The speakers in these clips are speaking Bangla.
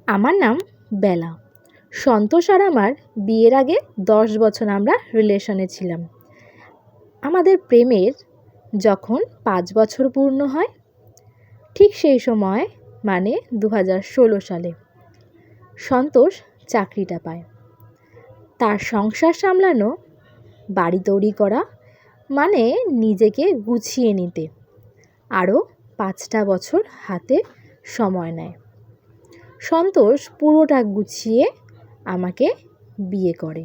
আমার নাম বেলা। সন্তোষ আর আমার বিয়ের আগে 10 বছর আমরা রিলেশনে ছিলাম। আমাদের প্রেমের যখন 5 বছর পূর্ণ হয়, ঠিক সেই সময় মানে 2016 সালে সন্তোষ চাকরিটা পায়। তার সংসার সামলানো, বাড়ি তৈরি করা মানে নিজেকে গুছিয়ে নিতে আরও 5টা বছর হাতে সময় নেয়। সন্তোষ পুরোটা গুছিয়ে আমাকে বিয়ে করে,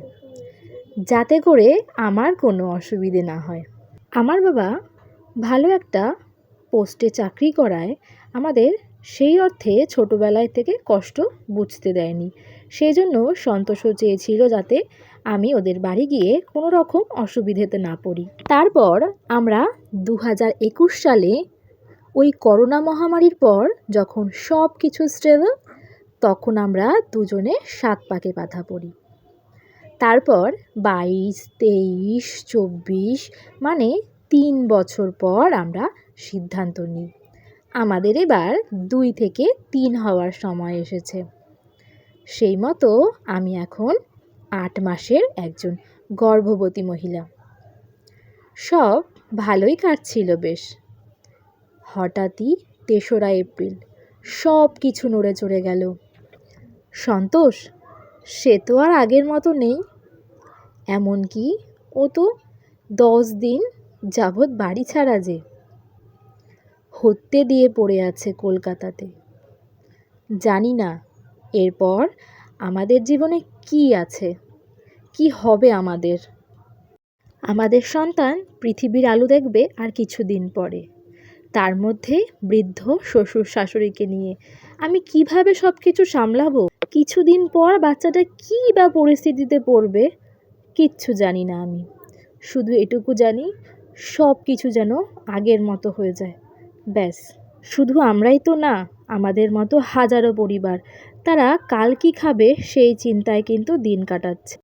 যাতে করে আমার কোনো অসুবিধে না হয়। আমার বাবা ভালো একটা পোস্টে চাকরি করায় আমাদের সেই অর্থে ছোটোবেলায় থেকে কষ্ট বুঝতে দেয়নি। সেই জন্য সন্তোষও চেয়েছিল যাতে আমি ওদের বাড়ি গিয়ে কোনো রকম অসুবিধেতে না পড়ি। তারপর আমরা 2021 সালে ওই করোনা মহামারীর পর যখন সব কিছু স্টেবল, তখন আমরা দুজনে 7 পাকে বাঁধা পড়ি। তারপর 22, 23, 24 মানে 3 বছর পর আমরা সিদ্ধান্ত নিই আমাদের এবার 2 থেকে 3 হওয়ার সময় এসেছে। সেই মতো আমি এখন 8 মাসের একজন গর্ভবতী মহিলা। সব ভালোই কাটছিল বেশ। হঠাৎই 3রা এপ্রিল সব কিছু নড়ে চড়ে গেল। সন্তোষ সে তো আর আগের মতো নেই। এমনকি ও তো 10 দিন যাবৎ বাড়ি ছাড়া যে হত্যে দিয়ে পড়ে আছে কলকাতাতে। জানি না এরপর আমাদের জীবনে কি আছে, কি হবে আমাদের। আমাদের সন্তান পৃথিবীর আলো দেখবে আর কিছুদিন পরে। তার মধ্যে বৃদ্ধ শ্বশুর শাশুড়িকে নিয়ে আমি কিভাবে সব কিছু সামলাবো? কিছুদিন পর বাচ্চাটা কী বা পরিস্থিতিতে পড়বে কিচ্ছু জানি না। আমি শুধু এটুকু জানি সব কিছু যেন আগের মতো হয়ে যায়, ব্যাস। শুধু আমরাই তো না, আমাদের মতো হাজারো পরিবার, তারা কাল কি খাবে সেই চিন্তায় কিন্তু দিন কাটাচ্ছে।